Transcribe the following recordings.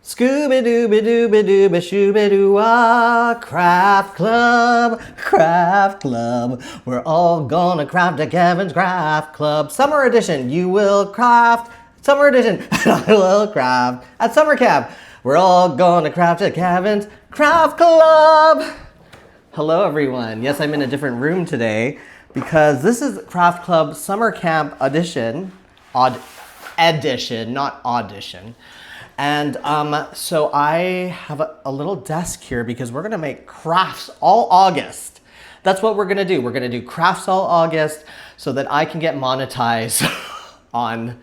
Scooby-Dooby-Dooby-Dooby-Shooby-Doo-Wah, Craft Club, Craft Club. We're all gonna craft at Kevin's Craft Club. Summer edition, you will craft. Summer edition, I will craft at summer camp. We're all gonna craft at Kevin's Craft Club. Hello, everyone. Yes, I'm in a different room today because this is Craft Club Summer Camp edition, edition, not audition. And so I have a little desk here because we're gonna make crafts all August. That's what we're gonna do. We're gonna do crafts all August so that I can get monetized on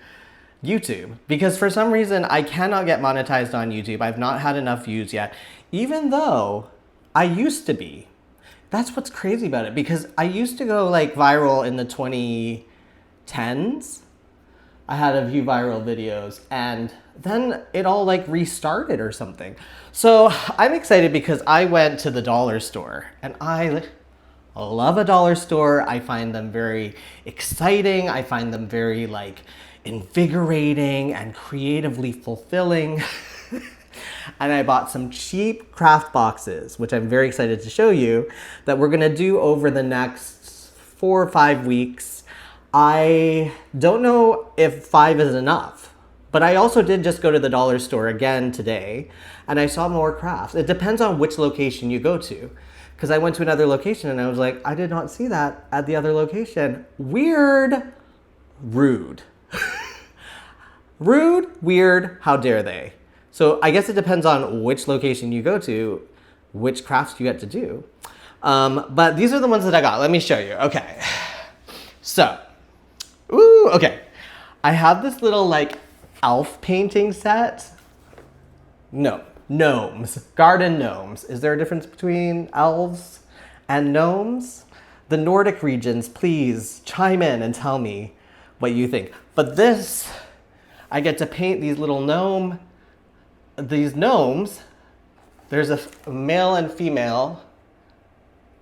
YouTube. Because for some reason, I cannot get monetized on YouTube. I've not had enough views yet, even though I used to be. That's what's crazy about it, because I used to go like viral in the 2010s. I had a few viral videos and then it all like restarted or something. So I'm excited because I went to the dollar store and I love a dollar store. I find them very exciting. I find them very like invigorating and creatively fulfilling. And I bought some cheap craft boxes, which I'm very excited to show you, that we're gonna do over the next 4 or 5 weeks. I don't know if 5 is enough, but I also did just go to the dollar store again today and I saw more crafts. It depends on which location you go to, because I went to another location and I was like, I did not see that at the other location. Weird, rude. Rude, weird, how dare they? So I guess it depends on which location you go to, which crafts you get to do. But these are the ones that I got. Let me show you. Okay. So, okay. I have this little like elf painting set. No, gnomes, garden gnomes. Is there a difference between elves and gnomes? The Nordic regions, please chime in and tell me what you think. But this, I get to paint these little these gnomes. There's a male and female,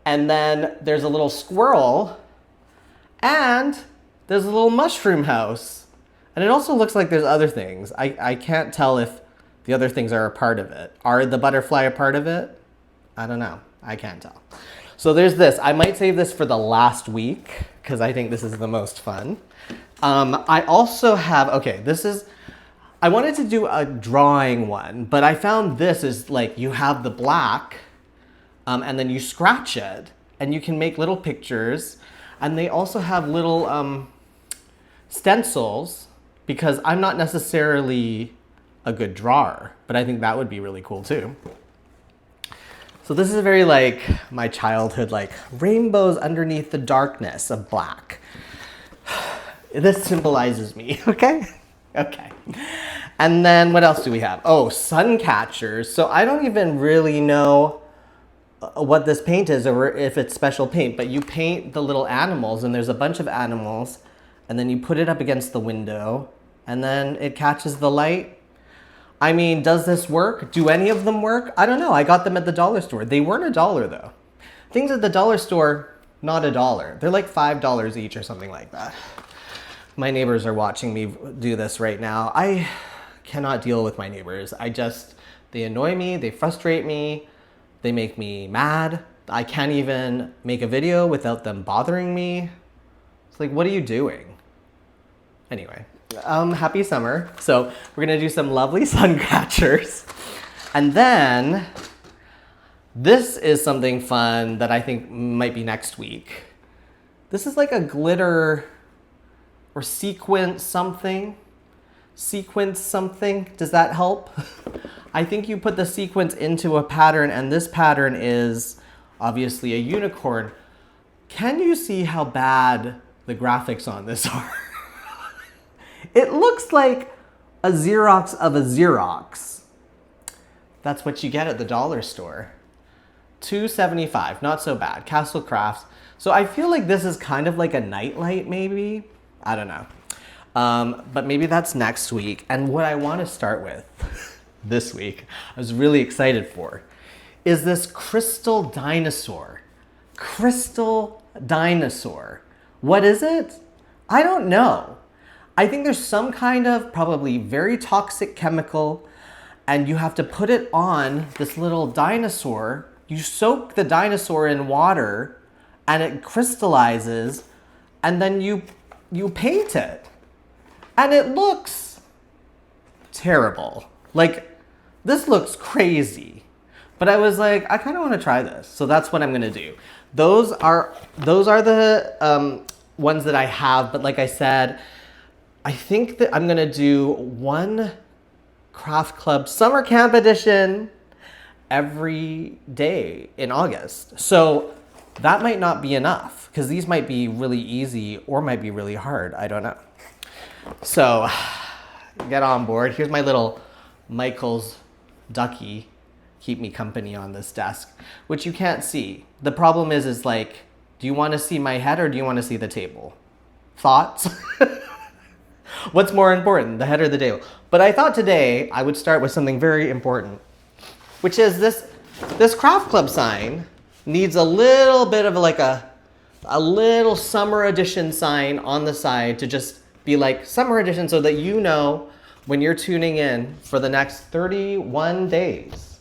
and then there's a little squirrel, and there's a little mushroom house. And it also looks like there's other things. I can't tell if the other things are a part of it. Are the butterfly a part of it? I don't know. I can't tell. So there's this. I might save this for the last week because I think this is the most fun. I also have, I wanted to do a drawing one, but I found this is like you have the black and then you scratch it and you can make little pictures. And they also have little stencils, because I'm not necessarily a good drawer, but I think that would be really cool too. So this is very like my childhood, like rainbows underneath the darkness of black. This symbolizes me, okay? Okay. And then what else do we have? Oh, sun catchers. So I don't even really know what this paint is or if it's special paint, but you paint the little animals and there's a bunch of animals and then you put it up against the window and then it catches the light. I mean, does this work? Do any of them work? I don't know. I got them at the dollar store. They weren't $1 though. Things at the dollar store, not $1. They're like $5 each or something like that. My neighbors are watching me do this right now. I cannot deal with my neighbors. They annoy me, they frustrate me. They make me mad. I can't even make a video without them bothering me. It's like, what are you doing? Anyway, happy summer. So we're gonna do some lovely sun catchers. And then this is something fun that I think might be next week. This is like a glitter or sequence something. Sequence something, does that help? I think you put the sequence into a pattern and this pattern is obviously a unicorn. Can you see how bad the graphics on this are? It looks like a Xerox of a Xerox. That's what you get at the dollar store. $2.75, not so bad. Castle Crafts. So I feel like this is kind of like a nightlight maybe. I don't know. But maybe that's next week. And what I want to start with this week, I was really excited for, is this crystal dinosaur. Crystal dinosaur. What is it? I don't know. I think there's some kind of probably very toxic chemical and you have to put it on this little dinosaur. You soak the dinosaur in water and it crystallizes, and then you paint it. And it looks terrible. Like, this looks crazy. But I was like, I kind of want to try this. So that's what I'm going to do. Those are the ones that I have. But like I said, I think that I'm going to do one Craft Club Summer Camp Edition every day in August. So that might not be enough, because these might be really easy or might be really hard. I don't know. So get on board. Here's my little Michael's ducky. Keep me company on this desk, which you can't see. The problem is like, do you want to see my head or do you want to see the table? Thoughts? What's more important, the head or the table? But I thought today I would start with something very important, which is this Craft Club sign needs a little bit of like a little summer edition sign on the side to just be like summer edition, so that you know when you're tuning in for the next 31 days.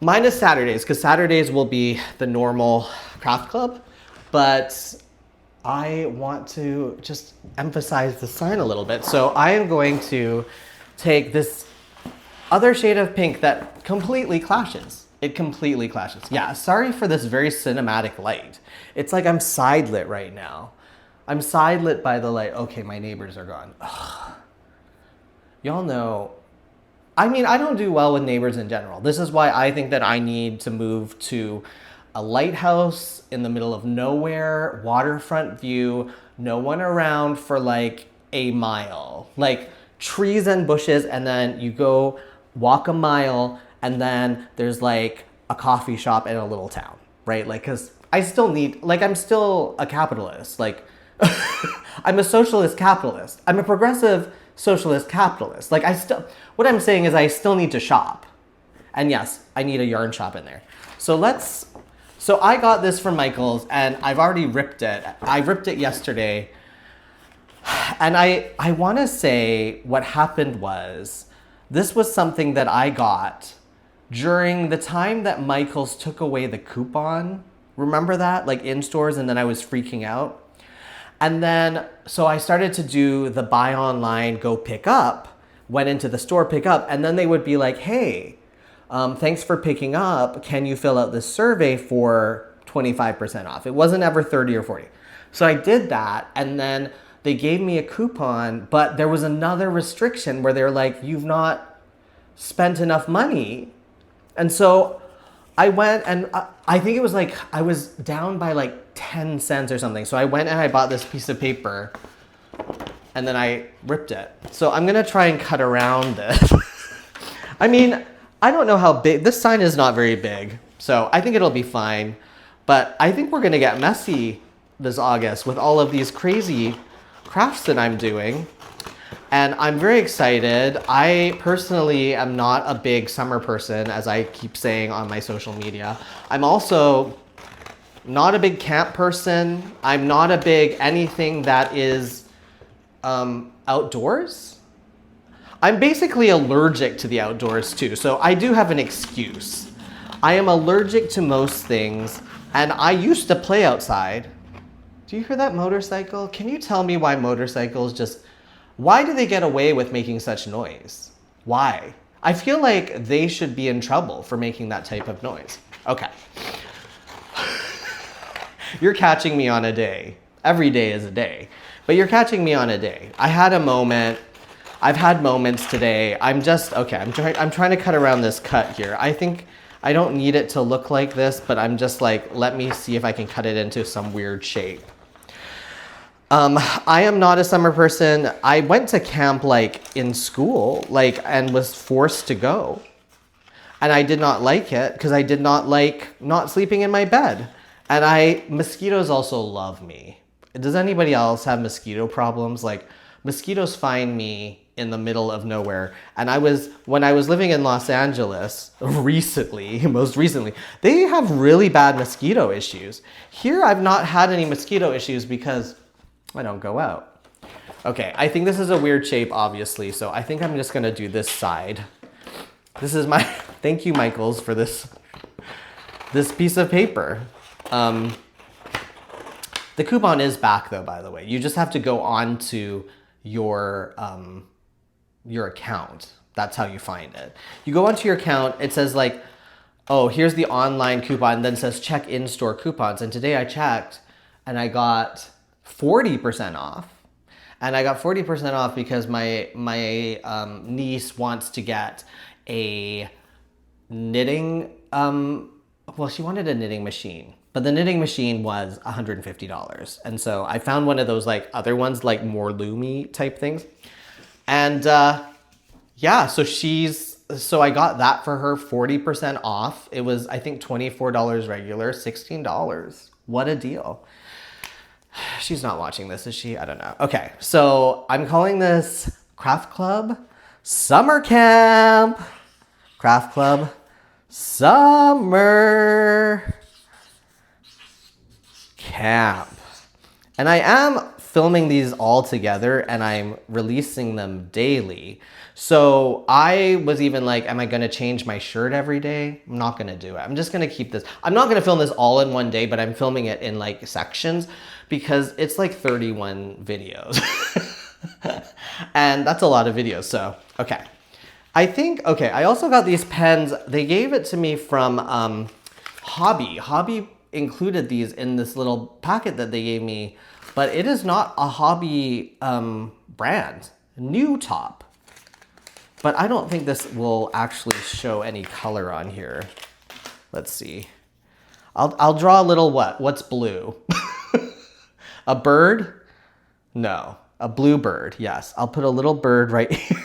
Minus Saturdays, because Saturdays will be the normal Craft Club, but I want to just emphasize the sign a little bit. So I am going to take this other shade of pink that completely clashes. It completely clashes. Yeah, sorry for this very cinematic light. It's like I'm side lit right now. I'm side lit by the light. Okay, my neighbors are gone. Ugh. Y'all know, I mean, I don't do well with neighbors in general. This is why I think that I need to move to a lighthouse in the middle of nowhere, waterfront view, no one around for like a mile. Like trees and bushes, and then you go walk a mile, and then there's like a coffee shop in a little town, right? Like, cause I still need, like, I'm still a capitalist. Like, I'm a socialist capitalist. I'm a progressive socialist capitalist. Like, what I'm saying is I still need to shop. And yes, I need a yarn shop in there. So I got this from Michael's and I've already ripped it. I ripped it yesterday. And I want to say what happened was, this was something that I got during the time that Michael's took away the coupon. Remember that? Like in stores, and then I was freaking out. And then, so I started to do the buy online, go pick up, went into the store, pick up, and then they would be like, hey, thanks for picking up. Can you fill out this survey for 25% off? It wasn't ever 30 or 40. So I did that, and then they gave me a coupon, but there was another restriction where they're like, you've not spent enough money. And so I went, and I think it was like, I was down by like 10 cents or something. So I went and I bought this piece of paper, and then I ripped it. So I'm gonna try and cut around this. I mean, I don't know how big, this sign is not very big, so I think it'll be fine. But I think we're gonna get messy this August with all of these crazy crafts that I'm doing. And I'm very excited. I personally am not a big summer person, as I keep saying on my social media. I'm also not a big camp person. I'm not a big anything that is outdoors. I'm basically allergic to the outdoors too, so I do have an excuse. I am allergic to most things, and I used to play outside. Do you hear that motorcycle? Can you tell me why motorcycles just, why do they get away with making such noise? Why? I feel like they should be in trouble for making that type of noise. Okay. You're catching me on a day. Every day is a day, but you're catching me on a day. I had a moment. I've had moments today. I'm trying to cut around this cut here. I think I don't need it to look like this, but I'm just like, let me see if I can cut it into some weird shape. I am not a summer person. I went to camp like in school, and was forced to go. And I did not like it because I did not like not sleeping in my bed. And mosquitoes also love me. Does anybody else have mosquito problems? Like, mosquitoes find me in the middle of nowhere. And when I was living in Los Angeles most recently, they have really bad mosquito issues. Here, I've not had any mosquito issues because I don't go out. Okay, I think this is a weird shape, obviously, so I think I'm just gonna do this side. This is my, thank you, Michaels, for this piece of paper. The coupon is back though, by the way. You just have to go on to your account. That's how you find it. You go onto your account, it says like, oh, here's the online coupon, and then it says check in-store coupons. And today I checked and I got 40% off. And I got 40% off because my niece wants to get a knitting, well, she wanted a knitting machine, but the knitting machine was $150. And so I found one of those like other ones, like more loomy type things. And yeah, so I got that for her 40% off. It was, I think, $24 regular, $16. What a deal. She's not watching this, is she? I don't know. Okay, so I'm calling this Craft Club Summer Camp. Craft Club Summer Camp. And I am filming these all together and I'm releasing them daily. So I was even like, am I gonna change my shirt every day? I'm not gonna do it. I'm just gonna keep this. I'm not gonna film this all in one day, but I'm filming it in like sections because it's like 31 videos. And that's a lot of videos, so, okay. I also got these pens. They gave it to me from Hobby. Hobby included these in this little packet that they gave me, but it is not a Hobby brand. New Top. But I don't think this will actually show any color on here. Let's see. I'll draw a little what? What's blue? A bird? No. A blue bird, yes. I'll put a little bird right here.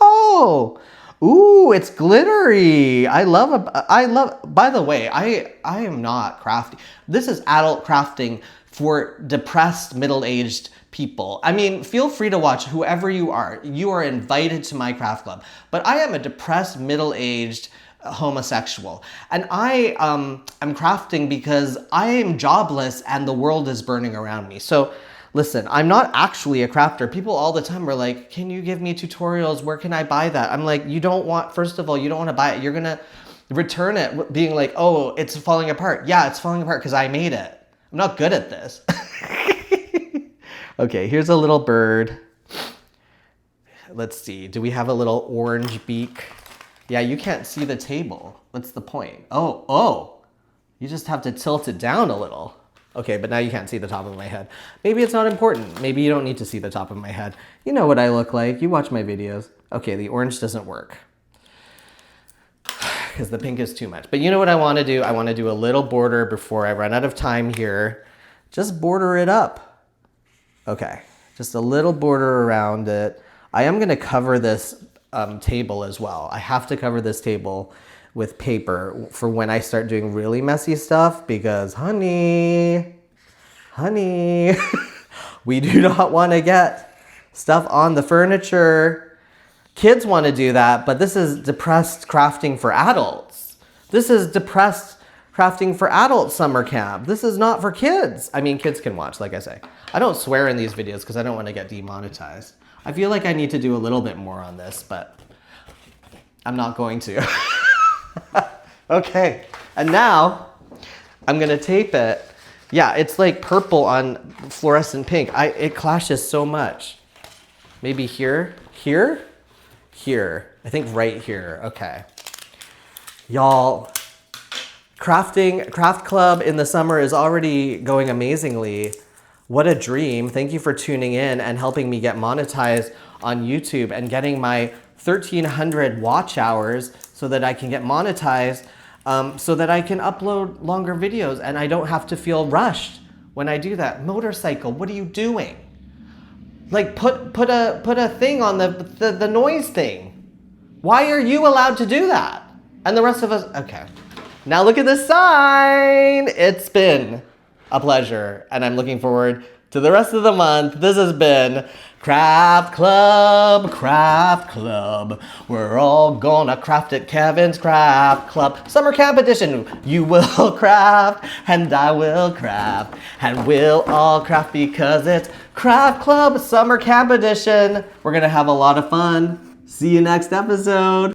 Oh, ooh, it's glittery. By the way, I am not crafty. This is adult crafting for depressed middle-aged people. I mean, feel free to watch whoever you are. You are invited to my craft club. But I am a depressed middle-aged homosexual. And I am crafting because I am jobless and the world is burning around me. So listen, I'm not actually a crafter. People all the time are like, can you give me tutorials? Where can I buy that? I'm like, first of all, you don't want to buy it. You're going to return it being like, oh, it's falling apart. Yeah, it's falling apart because I made it. I'm not good at this. Okay, here's a little bird. Let's see. Do we have a little orange beak? Yeah, you can't see the table. What's the point? Oh, you just have to tilt it down a little. Okay, but now you can't see the top of my head. Maybe it's not important. Maybe you don't need to see the top of my head. You know what I look like. You watch my videos. Okay, the orange doesn't work because the pink is too much. But you know what I want to do? I want to do a little border before I run out of time here. Just border it up. Okay, just a little border around it. I am going to cover this table as well. I have to cover this table with paper for when I start doing really messy stuff because, honey, we do not want to get stuff on the furniture. Kids want to do that, but this is depressed crafting for adults. This is depressed crafting for adult summer camp. This is not for kids. I mean, kids can watch, like I say. I don't swear in these videos because I don't want to get demonetized. I feel like I need to do a little bit more on this, but I'm not going to. Okay, and now I'm gonna tape it. Yeah, it's like purple on fluorescent pink. It clashes so much. Maybe here. I think right here. Okay. Y'all, Craft Club in the summer is already going amazingly. What a dream. Thank you for tuning in and helping me get monetized on YouTube and getting my 1,300 watch hours so that I can get monetized, so that I can upload longer videos and I don't have to feel rushed when I do that. Motorcycle, what are you doing? Like put a thing on the noise thing. Why are you allowed to do that? And the rest of us, okay. Now look at this sign. It's been a pleasure and I'm looking forward to the rest of the month. This has been Craft Club. We're all gonna craft at Kevin's Craft Club. Summer Camp Edition. You will craft and I will craft and we'll all craft because it's Craft Club Summer Camp Edition. We're gonna have a lot of fun. See you next episode.